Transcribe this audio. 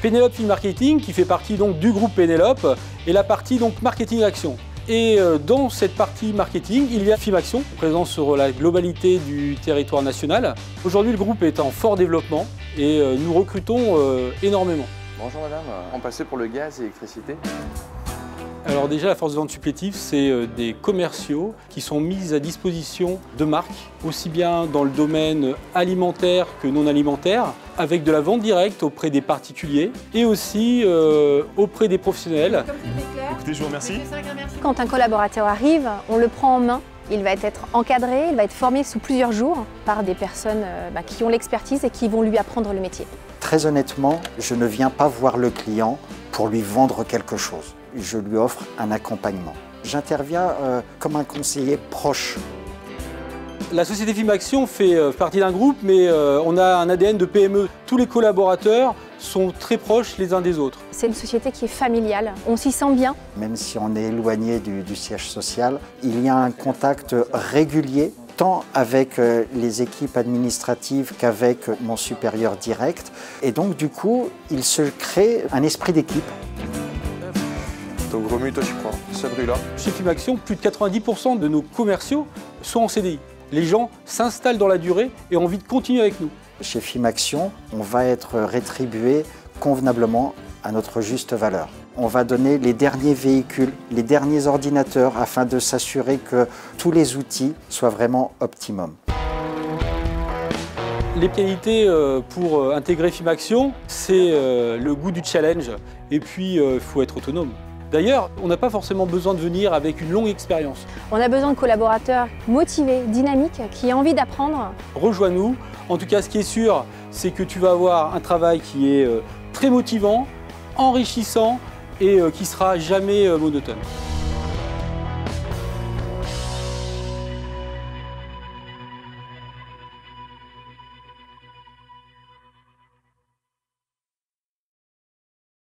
Pénélope Film Marketing, qui fait partie donc du groupe Pénélope, et la partie donc Marketing Action. Et dans cette partie marketing, il y a Film Action, présent sur la globalité du territoire national. Aujourd'hui, le groupe est en fort développement et nous recrutons énormément. Bonjour madame, on passait pour le gaz et l'électricité. Alors déjà, la force de vente supplétive, c'est des commerciaux qui sont mis à disposition de marques, aussi bien dans le domaine alimentaire que non alimentaire, avec de la vente directe auprès des particuliers et aussi auprès des professionnels. Écoutez, je vous remercie. Quand un collaborateur arrive, on le prend en main. Il va être encadré, il va être formé sous plusieurs jours par des personnes qui ont l'expertise et qui vont lui apprendre le métier. Très honnêtement, je ne viens pas voir le client pour lui vendre quelque chose. Je lui offre un accompagnement. J'interviens comme un conseiller proche. La société Film Action fait partie d'un groupe, mais on a un ADN de PME. Tous les collaborateurs sont très proches les uns des autres. C'est une société qui est familiale, on s'y sent bien. Même si on est éloigné du siège social, il y a un contact régulier, tant avec les équipes administratives qu'avec mon supérieur direct. Et donc du coup, il se crée un esprit d'équipe. Donc Romu, toi tu prends cette rue-là. Chez Film Action, plus de 90% de nos commerciaux sont en CDI. Les gens s'installent dans la durée et ont envie de continuer avec nous. Chez Film Action, on va être rétribué convenablement à notre juste valeur. On va donner les derniers véhicules, les derniers ordinateurs afin de s'assurer que tous les outils soient vraiment optimum. Les qualités pour intégrer Film Action, c'est le goût du challenge et puis il faut être autonome. D'ailleurs, on n'a pas forcément besoin de venir avec une longue expérience. On a besoin de collaborateurs motivés, dynamiques, qui ont envie d'apprendre. Rejoins-nous. En tout cas, ce qui est sûr, c'est que tu vas avoir un travail qui est très motivant, enrichissant et qui sera jamais monotone.